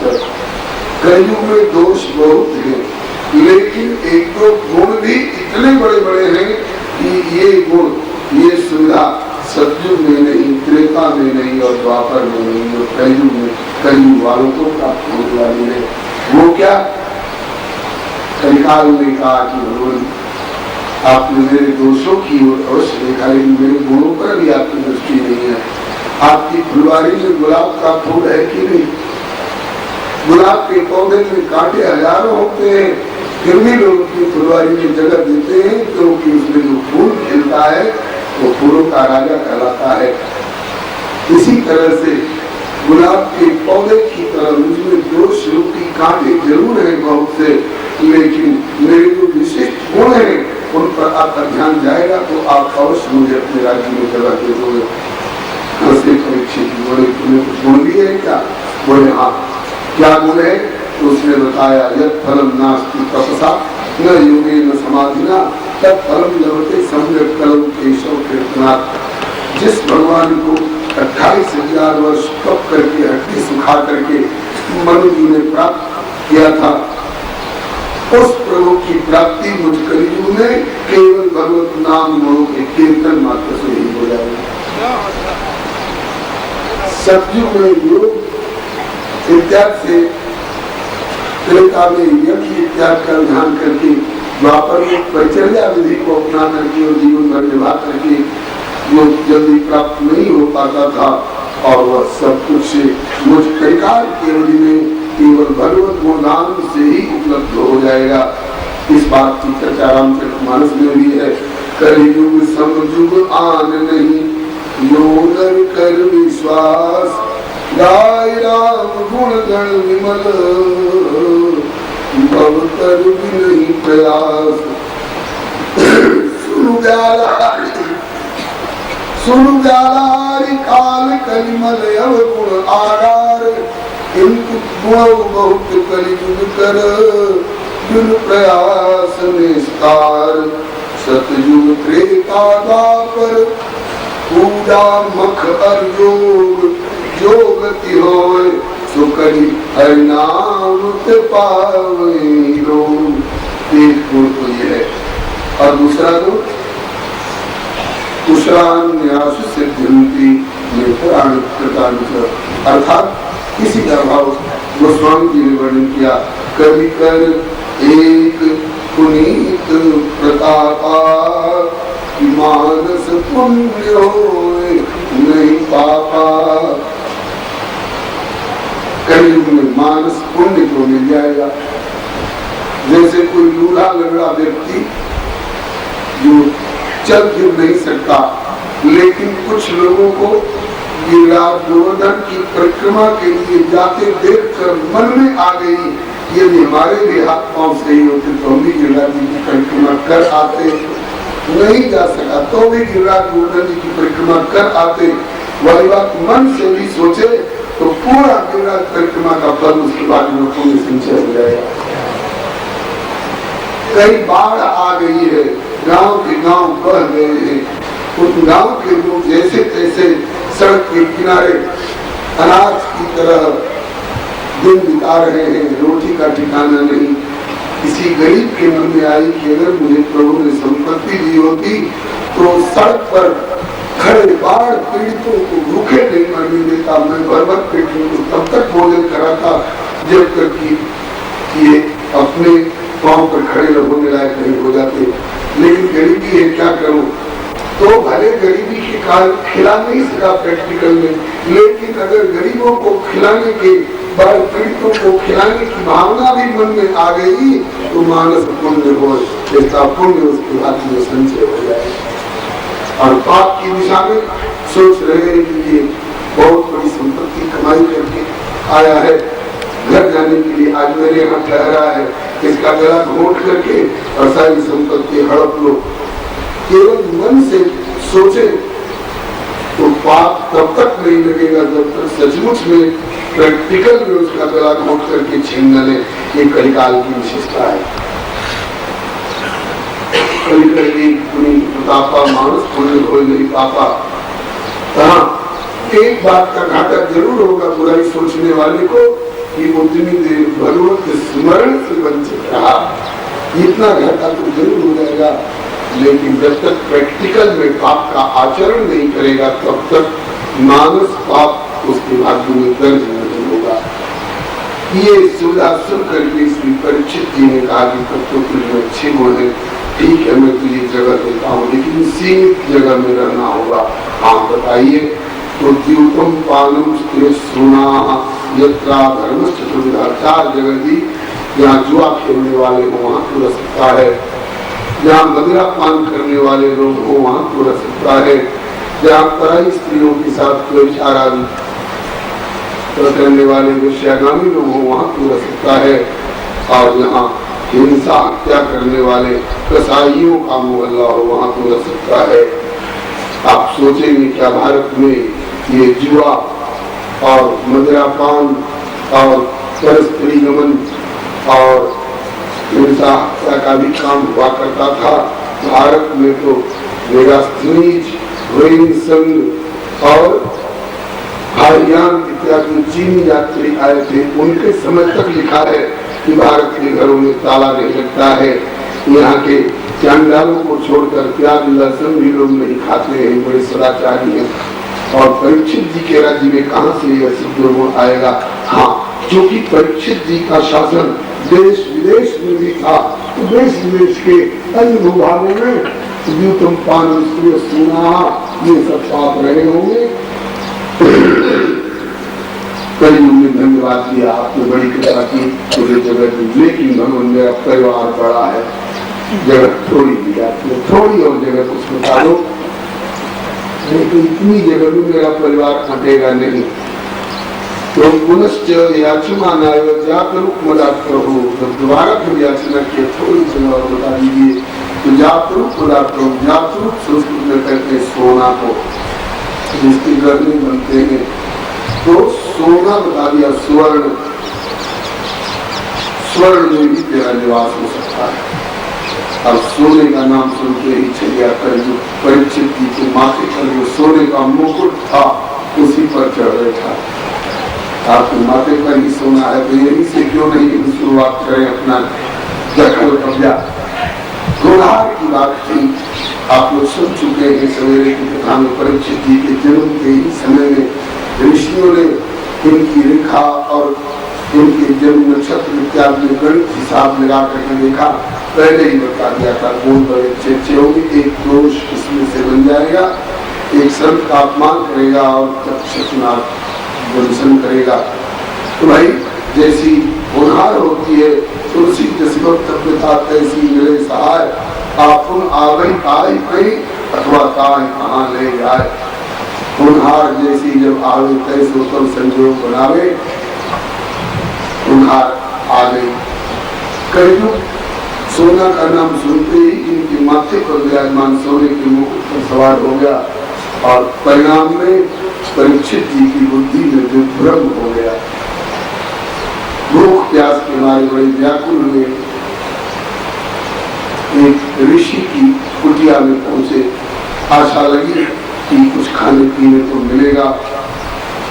A: कलयुग में दोष बहुत हैं, लेकिन एक दो गुण भी इतने बड़े बड़े हैं कि ये गुण, ये सुविधा सतयुग में नहीं, त्रेता में नहीं और द्वापर में नहीं, जो कलयुग में कलयुग वालों को प्राप्त होने वाली है। वो क्या? कलिकाल ने कहा कि भगवान आपने मेरे दोषों की ओर अवश्य देखा, लेकिन मेरे गुणों पर भी आपकी दृष्टि नहीं है। आपकी फुलवारी में गुलाब का फूल है कि नहीं? गुलाब के पौधे में कांटे हजारों होते हैं, फिर भी लोग अपनी फुलवारी में जगह देते हैं, क्योंकि उसमें जो फूल खिलता है वो फूलों का राजा कहलाता है। इसी तरह से गुलाब के पौधे की तरह उसमें दोष रूपी कांटे जरूर है बहुत से, लेकिन मेरे जो विशिष्ट गुण है उन पर आपका ध्यान जाएगा तो आप अवश्य मुझे अपने राज्य में जगह दे दोगे। परीक्षित बोले तुम्हें कुछ गुण भी है क्या? बोले हाँ। क्या गुण है? तो उसने बताया, यद फलम नास्ति तपसा न योगे न समाधिना तब फलम लभते सम्यक कलम केशव कीर्तनात्। जिस भगवान को 28,000 वर्ष तप करके हड्डी सुखा करके मनु जी ने प्राप्त किया था, उस प्रभु की प्राप्ति मुझ कलयुग में केवल भगवत नाम गुणों के कीर्तन मात्र से ही हो जाएगा। सतयुग में योग इत्यादि से, त्रेता में यज्ञ इत्यादि का ध्यान करके, द्वापर में परिचर्या विधि को अपना करके और जीवन भर निभा करके जो जल्दी प्राप्त नहीं हो पाता था, और वह सब कुछ मुझ कलिकाल की अवधि में केवल भगवत गुणगान से ही उपलब्ध हो जाएगा। इस बात की चर्चा रामचरितमानस में भी है। कलयुग समयुग आन नहीं, यो नर कर विश्वास, गाय राम गुण गण विमल, भव कर भी नहीं प्रयास। सुनु व्यालारि काल कलिमल अव गुण आगार, इनको गुण बहुत कलियुग कर, जुन प्रयास निस्तार। सतयुग त्रेता द्वापर, पूजा मख अर योग, योगति होय सो करि हरिनाम पावे लोग। एक गुण तो ये है, और दूसरा गुण कुशलान्यास सिद्ध्यन्ति नेत्राणि कृतानि, अर्थात किसी का भाव गोस्वामी जी ने वर्णन किया। कवि कर एक पुनीत प्रतापा, मानस पुण्य होए नहीं पापा। कलयुग में मानस पुण्य को मिल जाएगा। जैसे कोई लूला लंगड़ा व्यक्ति जो चल फिर नहीं सकता, लेकिन कुछ लोगों को गिरिराज गोवर्धन की परिक्रमा के लिए जाते देखकर मन में आ गई, यदि हमारे भी हाथ पांव सही होते तो हम भी गिरिराज जी की परिक्रमा कर आते। नहीं जा सका तो भी गिरिराज गोवर्धन जी की परिक्रमा कर आते, वही बात मन से भी सोचे तो पूरा गिरिराज परिक्रमा का फल उसके बाद में पुण्य संचय हो जाएगा। कई बाढ़ आ गई है, गांव के गांव बह गए हैं, उन गांव के लोग जैसे तैसे सड़क के किनारे अनाज की तरह दिन बिता रहे हैं, रोटी का ठिकाना नहीं। किसी गरीब के मन में आई कि अगर मुझे प्रभु ने संपत्ति दी होती तो सड़क पर खड़े बाढ़ पीड़ितों को भूखे नहीं मरने देता, मैं भर पेट को तब तक भोजन कराता जब तक कि ये अपने पांव पर खड़े होने लायक नहीं हो जाते। लेकिन गरीबी है, क्या करूं? तो भले गरीबी के कारण खिला नहीं सका प्रैक्टिकल में, लेकिन अगर गरीबों को खिलाने के बाद पीड़ितों को खिलाने की भावना भी मन में आ गई तो मानस पुण्य हो, ऐसा पुण्य उसके हाथ में संचय हो जाए। और पाप की दिशा में सोच रहे हैं कि ये बहुत बड़ी संपत्ति कमाई करके आया है, घर जाने के लिए आज मेरे यहाँ ठहरा है, इसका गला घोट करके और सारी संपत्ति हड़प लो। केवल मन से सोचे तो पाप तब तक नहीं लगेगा जब तक सचमुच में प्रैक्टिकल में उसका गला घोट करके छीन न ले। ये कलिकाल की विशेषता है। पापा मानस पुण्य हो नहीं पापा। एक बात का घाटा जरूर होगा बुराई सोचने वाले को कि उतनी देर भगवत स्मरण से वंचित रहा, इतना घाटा तो जरूर हो जाएगा। लेकिन जब तक प्रैक्टिकल में पाप का आचरण नहीं करेगा तब तक मानस पाप उसके भाग्य में दर्ज नहीं होगा। ये सुविधा सुन करके श्री परीक्षित जी ने कहा कि तब तो तुझे अच्छे गुण है, ठीक है मैं तुझे जगह देता हूँ, लेकिन सीमित जगह में रहना होगा। हाँ बताइए। तो द्यूतम पानम सोना यत्रा धर्मस्थ सुविधा, 4 जगह दी। जहाँ जुआ खेलने वाले हो वहाँ तो रह सकता है, जहाँ मदिरा पान करने वाले लोग हो वहाँ तो रह सकता है, जहाँ पराई स्त्रियों के साथ व्यभिचार करने वाले वेश्यागामी लोग हो वहाँ तो रह सकता है, और जहाँ हिंसा हत्या करने वाले कसाईयों का मोहल्ला हो वहाँ तो रह सकता है। आप सोचेंगे क्या भारत में ये जुआ और मदिरापान और परस्त्री गमन और हिंसा हत्या का भी काम हुआ करता था? भारत में तो मेगास्थनीज, संघ और हारियान इत्यादि चीनी यात्री आए थे, उनके समय तक लिखा है कि भारत के घरों में ताला नहीं लगता है। यहाँ के चांडालों को छोड़कर प्याज लहसुन भी लोग नहीं खाते हैं, बड़े सदाचारी हैं। और परीक्षित जी के राज्य में कहाँ से यह सिद्ध गुण आएगा? हाँ, क्योंकि परीक्षित जी का शासन देश विदेश में भी था, तो देश विदेश के अन्य भूभागों में द्यूतम पान सोना ये सब पाप रहे होंगे। कई उन्होंने धन्यवाद दिया, आपने बड़ी कृपा की पूरे जगह की, लेकिन भगवान मेरा परिवार बड़ा है, जगह थोड़ी दी जाती है, थोड़ी और जगह कुछ बता दो, नहीं तो इतनी जगह में मेरा परिवार अटेगा नहीं। तो पुनश्च याचना जागरूक मदात करो, जब दोबारा फिर याचना की थोड़ी जगह और बता दीजिए। तो जागरूक मदात करो, जागरूक संस्कृत में कहते हैं सोना को, जिसके घर में बनते हैं तो सोना बता दिया, स्वर्ण, स्वर्ण में भी तेरा निवास हो सकता है। अब सोने का नाम सुनते ही चलिया कर जो परीक्षित जी के माथे पर जो सोने का मुकुट था उसी पर चढ़ बैठा। आपके माथे पर ही सोना है तो यही से क्यों नहीं शुरुआत करें अपना दखल कब्जा। गोधार की बात थी, आप लोग सुन चुके हैं सवेरे की कथा में। परीक्षित जी के जन्म के ही समय में ऋषियों ने इनकी रेखा और इनके जन्म नक्षत्र इत्यादि में गणित हिसाब लगा करके देखा, पहले ही बता दिया था कौन बड़े अच्छे होंगे। एक दोष इसमें से बन जाएगा, एक संत का अपमान करेगा और दर्शन करेगा। तो भाई जैसी होनहार होती है तुलसी जसवता तैसी मिले सहाय, आपन आवई आई पई अथवा काय कहाँ ले जाए। होनहार जैसी जब आवे तैसे उत्तम संजोग बनावे, होनहार आ गई। कलयुग सोना का नाम सुनते ही इनके माथे पर विराजमान सोने के मुकुट पर सवार हो गया और परिणाम में परीक्षित जी की बुद्धि में विभ्रम हो गया। भूख प्यास के मारे बड़े व्याकुल हुए, एक ऋषि की कुटिया में पहुंचे। आशा लगी कि कुछ खाने पीने को मिलेगा।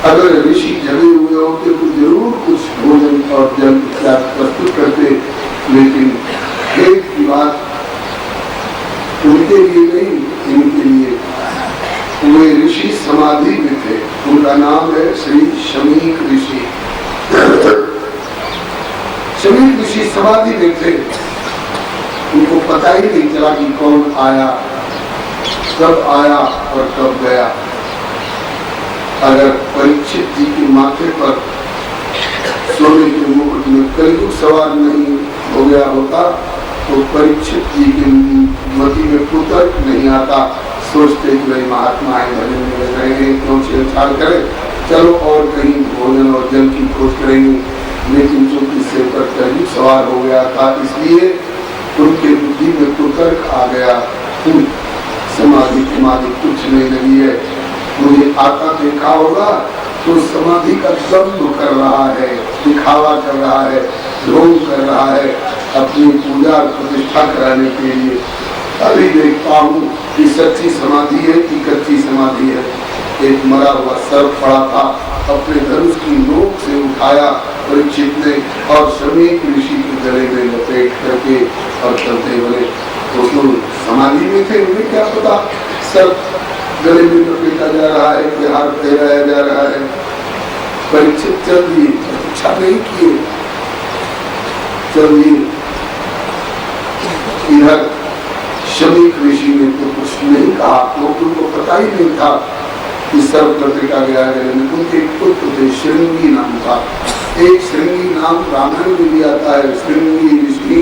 A: अगर ऋषि जगे हुए होते तो जरूर कुछ भोजन और जल प्रस्तुत करते, लेकिन खेत की बात उनके लिए नहीं, इनके लिए। वे ऋषि समाधि में थे। उनका नाम है श्री शमीक ऋषि। शमीक ऋषि समाधि में थे। उनको पता ही नहीं चला कि कौन आया, कब आया और कब गया। अगर परीक्षित जी के माथे पर सोने के मुकुट में कलयुग सवार नहीं हो गया होता तो परीक्षित जी की मति में कुतर्क नहीं आता। सोचते कि भाई महात्मा है, भजन में लग रहे हैं, क्यों छेड़छाड़ करें, चलो और कहीं भोजन और जल की खोज करेंगे। लेकिन चूंकि सिर पर कलयुग सवार हो गया था, इसलिए उनके बुद्धि में कुतर्क आ गया। समाधि कुछ नहीं लगी है। मुझे आता देखा होगा तो समाधि का दम्भ कर रहा है, दिखावा कर रहा है, ढोंग कर रहा है, अपनी पूजा प्रतिष्ठा कराने के लिए। अभी देखता हूँ कि सच्ची समाधि है कि कच्ची समाधि है। एक मरा हुआ सर्प पड़ा था, अपने धनुष की नोक से उठाया परीक्षित ने और शमीक ऋषि के गले में लपेट करके और चलते बोले। तो समाधि में थे, उन्हें क्या पता सर्प गले में लपेटा जा रहा है कि हाथ फैलाया जा रहा है। परीक्षित चल दिए, प्रतीक्षा नहीं किए, चल दिए। इधर शमीक ऋषि ने तो कुछ नहीं कहा, क्योंकि उनको पता ही नहीं था कि सर्प लपेटा गया है। उनके पुत्र थे, श्रृंगी नाम था। एक श्रृंगी नाम रामायण में भी आता है। श्रृंगी ऋषि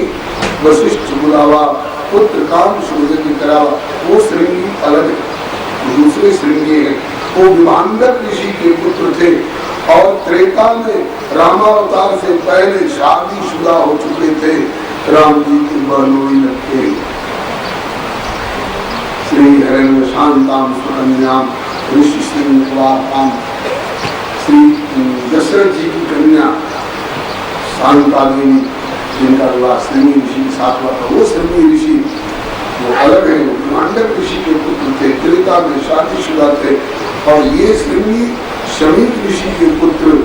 A: वशिष्ठ बुलावा, पुत्र काम शोधन करावा। वो श्रृंगी अलग, दूसरे श्रृंगी है। वो विभांडक ऋषि के पुत्र थे और त्रेता में रामावतार से पहले शादीशुदा हो चुके थे। राम जी की बहनोई लगते श्री हरेन्द्र शांताम सुकन्याम ऋषि श्रृंगवाताम। श्री दशरथ जी की कन्या शांता देवी, जिनका विवाह श्रृंगी ऋषि के साथ हुआ था, वो श्रृंगी ऋषि वो अलग है। विभांडक ऋषि के पुत्र थे, त्रेता में शादीशुदा थे। और ये श्रृंगी शमीक ऋषि के पुत्र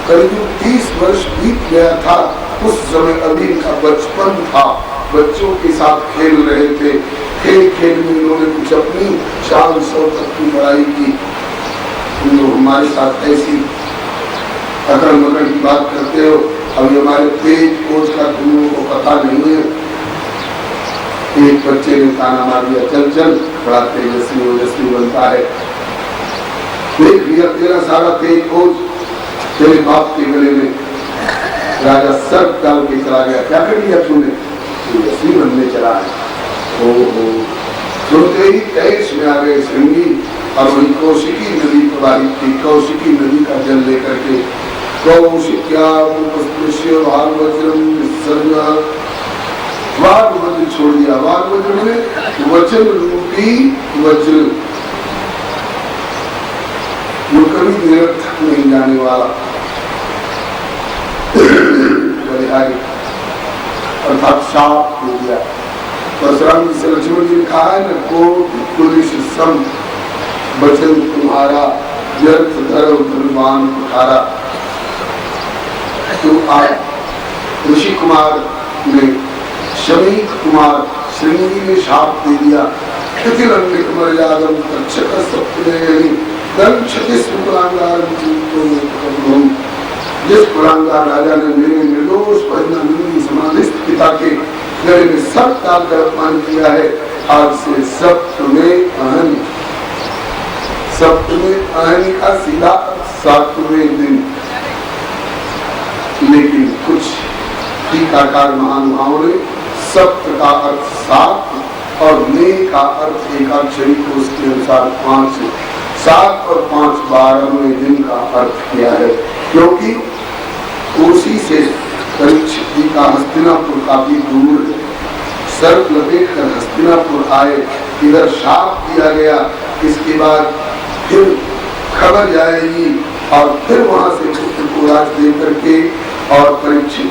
A: करीब 30 वर्ष बीत गया था। उस समय अभी का बचपन था, बच्चों के साथ खेल रहे थे। खेल खेल में उन्होंने कुछ अपनी शान शौकत की बड़ाई की। तुम लोग हमारे साथ ऐसी अकड़ मकड़ की बात करते हो, अभी हमारे तेज कोच का तुम लोगों को पता नहीं है। एक बच्चे ने ताना मार दिया, चल चल, बड़ा तेजस्वी ओजस्वी बनता है। देख लिया तेरा सारा तेज कोच तेरे बाप के गले में। राजा सर्प डाल के चला गया। क्या कर लिया तूने? तेजस्वी बनने चला है। सुनते ही तेज में आ गए श्रृंगी और वही कौशिकी नदी प्रवाहित थी। कौशिकी नदी का जल लेकर के कौशिक्या वाग वज्र छोड़ दिया। वाग वज्र में वचन रूपी वज्र, वो कभी निरर्थक नहीं जाने वाला बलिहारी, अर्थात शाप दे दिया। परशुराम जी से लक्ष्मण जी ने कहा है न, को पुलिस सम वचन तुम्हारा व्यर्थ धर्म धर्मान पुकारा। तो आज ऋषि कुमार ने शमीक कुमार श्रृंगी ने शाप दे दिया। मर्यादम जिस कुलांगार राजा ने मेरे निर्दोष समाधिस्थ पिता के गले में सब डालकर अपमान किया है, आज से सप्तमें अहन का सीधा 7वें दिन। लेकिन कुछ टीकाकार महानुभावों ने सप्त का अर्थ 7 और ने का अर्थ एकाक्षरी को उसके अनुसार 5, 7 और 5 12वें दिन का अर्थ किया है, क्योंकि कोसी से परीक्षित जी का हस्तिनापुर काफी दूर है। सर्प लपेट कर हस्तिनापुर आए, इधर शाप दिया गया, इसके बाद फिर खबर जाएगी और फिर वहां से पुत्र को राज दे करके और परीक्षित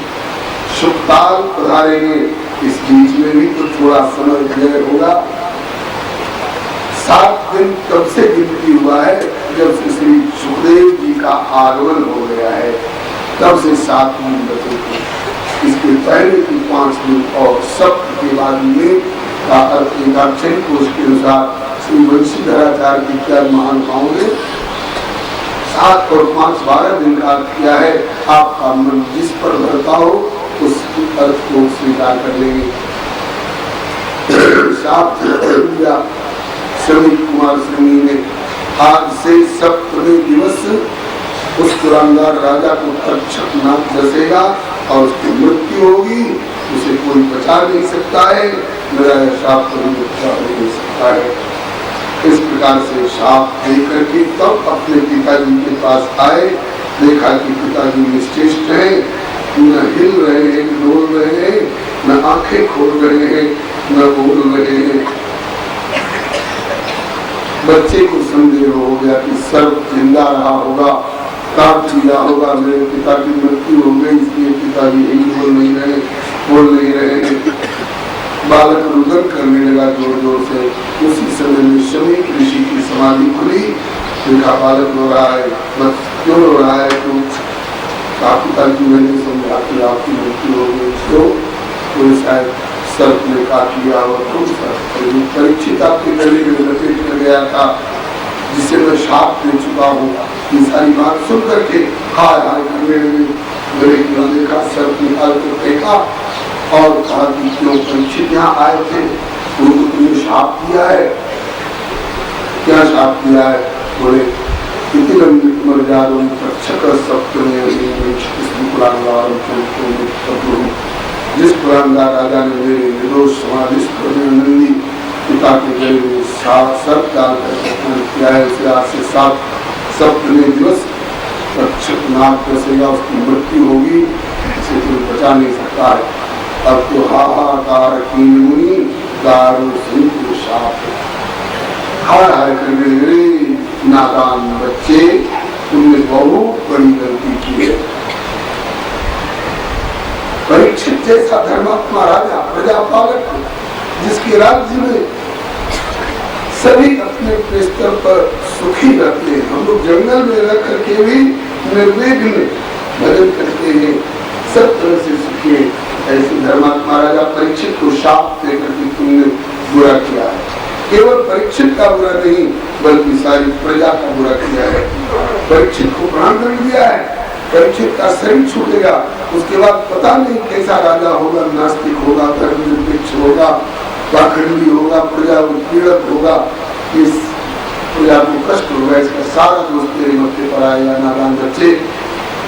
A: सुखताल पधारेंगे। इस बीच में भी तो थोड़ा समय व्यय होगा। 7 दिन तब से गिनती हुआ है जब से श्री सुखदेव जी का आगमन हो गया है, तब से 7 दिन बचे थे। इसके पहले की 5 दिन और सप्त के बाद में का अर्थ एकाक्षरी कोश के अनुसार श्री वंशीधराचार्य की क्या महानुभावों ने 7 और 5 12 दिन का अर्थ किया है। आपका मन जिस पर भरता हो उस अर्थ को स्वीकार कर लेंगे। श्रमिक कुमार सिंह ने आज से सप्तवें दिवस उस पुरानदार राजा को तक्षक नाक दसेगा और उसकी मृत्यु होगी, उसे कोई बचा नहीं सकता है, मेरा शाप कोई बचा नहीं सकता है। इस प्रकार से शाप देकर के तब अपने पिताजी के पास आए, देखा कि पिताजी निश्चेष्ट हैं, न हिल रहे हैं, न डोल रहे हैं, न आंखें खोल रहे हैं, न बोल रहे हैं। बच्चे को संदेह हो गया कि सर्प जिंदा रहा होगा, काट लिया होगा, मेरे पिता की मृत्यु हो गई, इसलिए पिताजी बोल नहीं रहे। बालक रुदन करने लगा जोर जोर से। उसी समय में शमीक ऋषि की समाधि खुली, देखा बालक रो रहा है, बस क्यों रो रहा है? तो पिताजी मैंने समझा कि आपकी मृत्यु हो गई, तो शायद सर्प ने काट लिया और परीक्षित आपके गले में लपेट कर गया था, जिसे मैं शाप दे चुका हूँ। ये सारी बात सुन करके हाय हाय करने लगे। मेरे क्यों देखा, सर्प निकाल कर फेंका और कहा कि क्यों परीक्षित यहाँ आए थे, उनको तुमने शाप दिया है? क्या शाप दिया है? बोले जिस पुरानदार राजा ने मेरे निर्दोष समाधिस्थ नंदी पिता के गले में सर्प डाल कर किया है, उसे आज से 7 सप्तवें दिवस तक्षक नाक दसेगा, उसकी मृत्यु होगी, इसे कोई बचा नहीं सकता है। अब तो हाहाकार की मुनि दारू सिंह शाप हाय हाय करने लगे, नादान बच्चे, तुमने बहुत बड़ी गलती की है। परीक्षित जैसा धर्मात्मा राजा, प्रजापालक, जिसके राज्य में सभी अपने अपने स्तर पर सुखी रहते हैं, हम लोग जंगल में रह करके भी निर्विघ्न भजन करते हैं, सब तरह से सुखी है। ऐसे धर्मात्मा राजा परीक्षित को शाप देकर के तुमने बुरा किया है। केवल परीक्षित का बुरा नहीं, बल्कि सारी प्रजा का बुरा किया है। परीक्षित को प्राण दंड दिया है, परीक्षित का शरीर छूटेगा, उसके बाद पता नहीं कैसा राजा होगा, नास्तिक होगा, धर्मनिरपेक्ष होगा, पाखंडी होगा, प्रजा उत्पीड़क होगा, इस प्रजा को कष्ट होगा, इसका सारा दोष तेरे मत्थे पर आएगा। नादान बच्चे,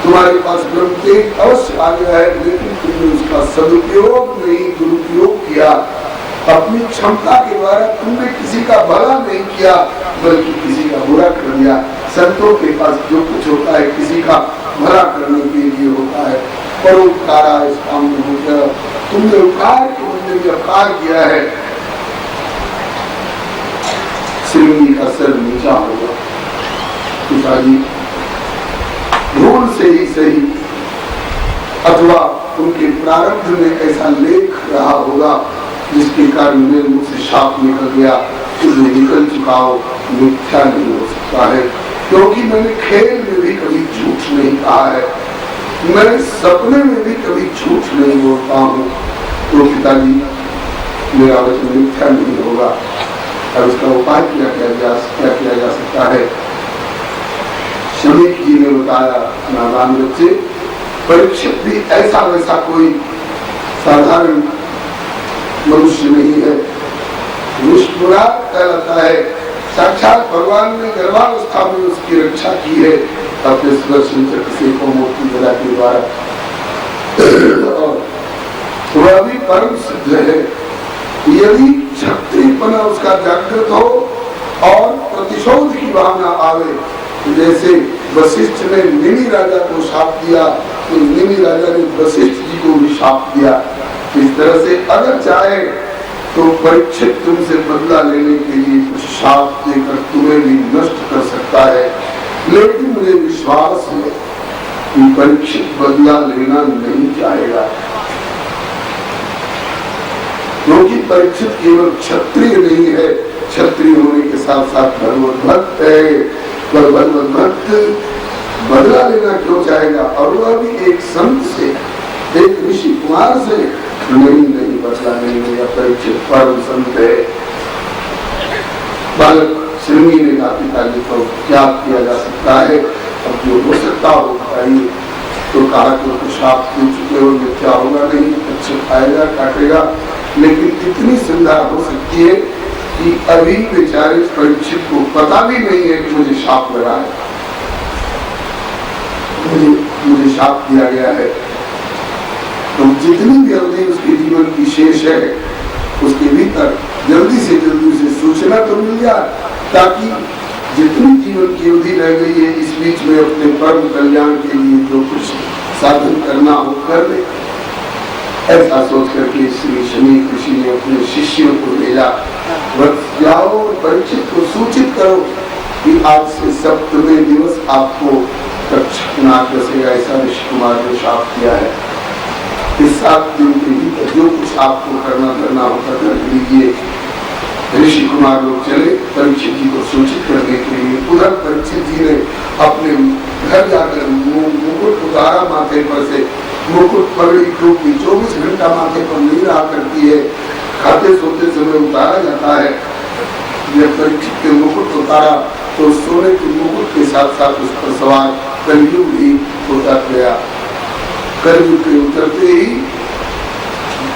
A: तुम्हारे पास ब्रह्म तेज अवश्य आ गया है, लेकिन तुमने उसका सदुपयोग नहीं दुरुपयोग किया। अपनी क्षमता के द्वारा तुमने किसी का भला नहीं किया, बल्कि किसी का बुरा कर दिया। संतों के पास जो कुछ होता है किसी का भला करने के लिए होता है, परोपकारा इस काम में हो गया। तुमने उपकार के बदले में अपकार किया है, श्रीमती का सर नीचा होगा। पिताजी भूल से ही सही अथवा उनके प्रारब्ध में ऐसा लेख रहा होगा जिसके कारण मेरे मुख से शाप निकल गया, जो निकल चुका हो मिथ्या नहीं हो सकता है, क्योंकि मैंने खेल में भी कभी झूठ नहीं कहा है, मैं सपने में भी कभी झूठ नहीं बोलता हूँ। तो पिताजी मेरा वचन मिथ्या नहीं होगा। और उसका उपाय क्या किया जा सकता है? शमीक जी ने बताया, नादान बच्चे, परीक्षित भी ऐसा वैसा कोई साधारण मनुष्य नहीं है, विष्णुराज कहलाता है। साक्षात भगवान ने गर्भावस्था में उसकी रक्षा की है अपने सुदर्शन चक्र से कौमोती गदा के द्वारा, और वह भी परम सिद्ध है। यदि क्षत्रियपना उसका जागृत हो और प्रतिशोध की भावना आवे, जैसे वशिष्ठ ने निमि राजा को शाप दिया, तो निमि राजा ने वशिष्ठ जी को भी शाप दिया। इस तरह से अगर चाहे तो परीक्षित तुमसे बदला लेने के लिए कुछ शाप देकर तुम्हें भी नष्ट कर सकता है, लेकिन मुझे विश्वास है कि परीक्षित बदला लेना नहीं चाहेगा, क्योंकि परीक्षित केवल क्षत्रिय नहीं है, क्षत्रिय होने के साथ साथ भगवत भक्त है। भगवत भक्त बदला लेना क्यों चाहेगा? और वह भी एक संत से, एक ऋषि कुमार से नहीं बदला नहीं लेगा। परीक्षित परम संत है। बालक श्रीमी ने कहा, पिताजी को क्या किया जा सकता है? अब जो हो सकता हो बताइए। तो कहा कि शाप दे चुके हो, क्या होगा नहीं, अच्छे खाएगा काटेगा, लेकिन इतनी सुविधा हो सकती है कि अभी बेचारे परीक्षित को पता भी नहीं है कि मुझे शाप लगा है, मुझे शाप दिया गया है। तो जितनी भी अवधि उसके जीवन की शेष है, उसके भीतर जल्दी से जल्दी उसे सूचना तो मिल जाए, ताकि जितनी जीवन की अवधि रह गई है इस बीच में अपने परम कल्याण के लिए जो कुछ साधन करना हो कर ले। ऐसा सोच करके श्री शमी ऋषि ने अपने शिष्यों को भेजा, जाओ परीक्षित को सूचित करो कि आज से सप्तवें दिवस आपको तक्षक नाग दसेगा, ऐसा ऋषि कुमार ने शाप किया है। इस 7 दिन के भीतर जो कुछ आपको करना होता कर लीजिए। ऋषि कुमार लोग चले परीक्षित जी को सूचित करने के लिए। उधर परीक्षित जी ने अपने घर जाकर मुकुट उतारा माथे पर से, मुकुट पगड़ी टोपी 24 घंटा माथे पर नहीं रहा करती है, खाते सोते समय उतारा जाता है। जब परीक्षित के मुकुट उतारा तो सोने के मुकुट के साथ साथ उस पर सवार कलयुग भी होता गया। कलयुग के उतरते ही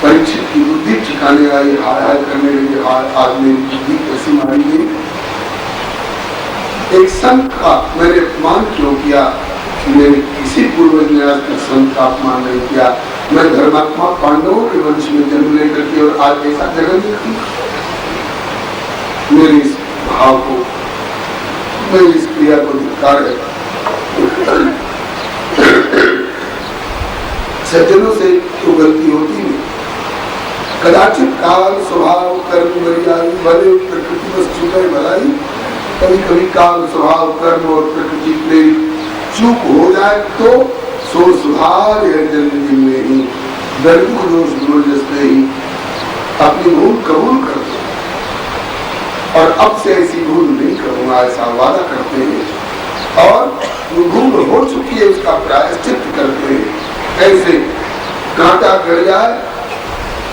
A: परीक्षित की बुद्धि ठिकाने आई, हाय हाय करने लगे, आज मेरी बुद्धि कैसी मारी गई। एक संत का मैंने अपमान क्यों किया? मैंने किसी पूर्वज ने आज तक संत का अपमान नहीं किया। मैं धर्मात्मा पांडवों के वंश में जन्म लेकर के और आज ऐसा जन्म लेती। मेरे इस भाव को, मेरी इस क्रिया को धिक्कार है। सज्जनों से तो गलती होती नहीं, कदाचित काल स्वभाव कर्म मर्यादा भले प्रकृति बस चुके भलाई, कभी कभी काल स्वभाव कर्म और प्रकृति प्रेरित चूक हो जाए तो सो सुधार है जन्म में ही, दर्द दोष दुर्जस्ते ही अपनी भूल कबूल कर दो और अब से ऐसी भूल नहीं करूंगा, ऐसा वादा करते हैं। और जो भूल हो चुकी है उसका प्रायश्चित करते हैं। कैसे? कांटा गड़ जाए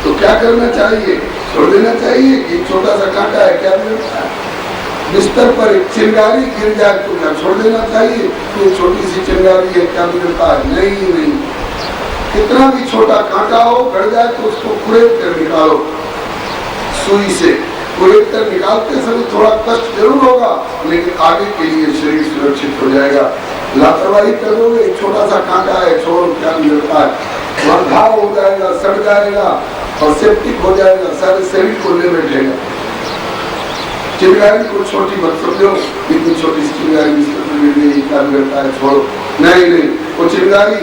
A: तो क्या करना चाहिए? छोड़ देना चाहिए कि छोटा सा कांटा है, क्या मिलता है? बिस्तर पर एक चिंगारी गिर जाए तो क्या छोड़ देना चाहिए? ये छोटी सी चिंगारी है, क्या मिलता है? नहीं। कितना भी छोटा कांटा हो, गड़ जाए तो उसको कुरेद कर निकालो, सुई से कुरेद कर निकालते समय थोड़ा कष्ट जरूर होगा, लेकिन आगे के लिए शरीर सुरक्षित हो जाएगा। लापरवाही करोगे, छोटा सा कांटा है, छोड़ो, क्या मिलता है? वहाँ घाव हो जाएगा, सड़ जाएगा और सेप्टिक हो जाएगा, सारे शरीर को ले बैठेगा। चिंगारी को छोटी मत समझो, इतनी छोटी चिंगारी क्या मिलता है, छोड़ो। नहीं, वो चिंगारी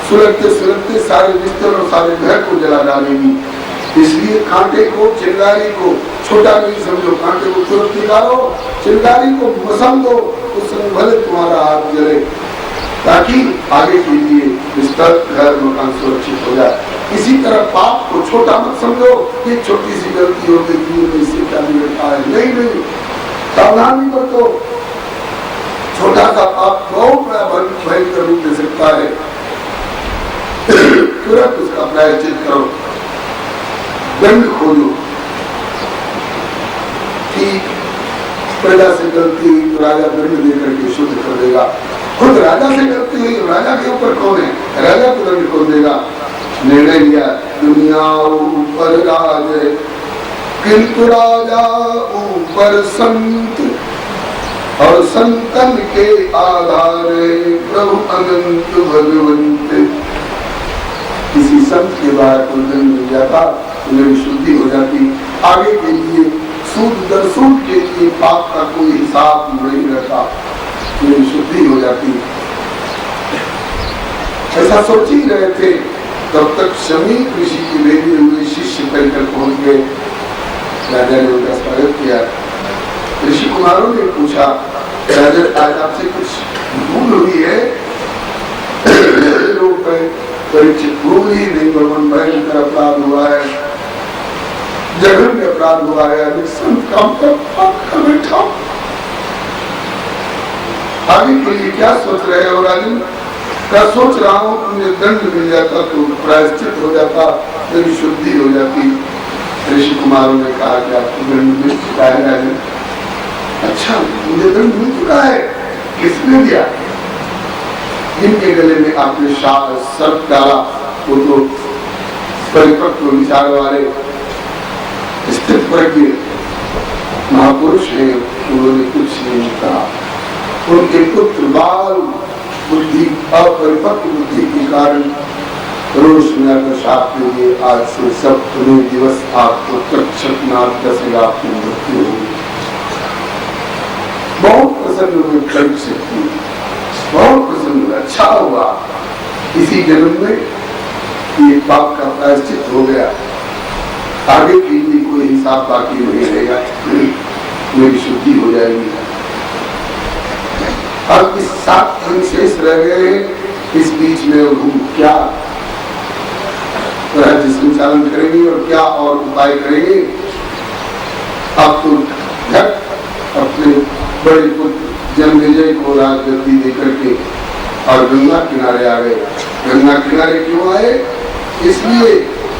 A: सुलगते सारे बिस्तर और सारे घर को जला डालेगी। इसलिए कांटे को, चिंगारी को छोटा नहीं समझो, कांटे को तुरंत निकालो, चिंगारी को मसल दो, उस समय भले तुम्हारा हाथ जले, ताकि आगे के लिए बिस्तर घर मकान सुरक्षित हो जाए। इसी तरह पाप को छोटा मत समझो, ये छोटी सी गलती हो गई, इससे क्या मिलता है? नहीं, सावधानी बरतो। छोटा सा पाप बहुत बड़ा भयंकर रूप ले सकता है, तुरंत उसका प्रायश्चित करो, दंड खोलो। ठीक प्रजा से गलती हुई तो राजा दंड देकर के शुद्ध कर देगा। खुद राजा से गलती हुई, राजा के ऊपर कौन है? राजा को दंड कौन देगा? निर्णय लिया, दुनिया ऊपर राज है, किंतु राजा ऊपर संत, और संतन के आधार प्रभु अनंत भगवंत। किसी संत के बाहर कोई दंड मिल जाता तो मेरी शुद्धि हो जाती। आगे के लिए सूद दर सूद के लिए पाप का कोई हिसाब नहीं रहता, मेरी शुद्धि हो जाती। ऐसा सोच ही रहे थे, तब तक शमी ऋषि के भेजे हुए शिष्य कहकर पहुंच गए राजा ने उनका स्वागत किया। ऋषि कुमारों ने पूछा, राजा आज आपसे कुछ भूल हुई है? लोग परीक्षित, भूल ही नहीं भगवान, भयंकर अपराध हुआ है, जघन्य अपराध हुआ है, अभी संत काम कर बैठा, आगे के लिए क्या सोच रहे हो राजन? क्या सोच रहा हूँ, मुझे दंड मिल जाता तो प्रायश्चित हो जाता, मेरी शुद्धि हो जाती। ऋषि कुमारों ने कहा कि आपको दंड मिल चुका है राजन। अच्छा, मुझे दंड मिल चुका है, किसने दिया? जिनके गले में आपने सर्प डाला, वो तो परिपक्व विचार वाले स्थित प्रज्ञ महापुरुष हैं, उन्होंने कुछ नहीं कहा। उनके पुत्र बाल बुद्धि, अपरिपक्व बुद्धि के कारण रोष में आकर शाप दे दिए, आज से सप्तमी दिवस आपको तक्षक नाथ दसेगा, आपकी मृत्यु होगी। बहुत प्रसन्न हुए परीक्षित, बहुत प्रसन्न हुआ, अच्छा हुआ, इसी जन्म में ये पाप का प्रायश्चित हो गया, आगे के लिए कोई हिसाब बाकी नहीं रहेगा, मेरी शुद्धि हो जाएगी। अब इस 7 दिन शेष रह गए, इस बीच में हम क्या राज्य संचालन करेंगे और क्या और उपाय करेंगे? अब तो झट अपने बड़े पुत्र जन्मेजय को राजगद्दी देकर के और गंगा किनारे आ गए। गंगा किनारे क्यों आए? इसलिए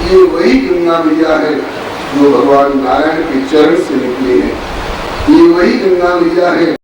A: ये वही गंगा मैया है जो भगवान नारायण के चरण से निकली है, ये वही गंगा मैया है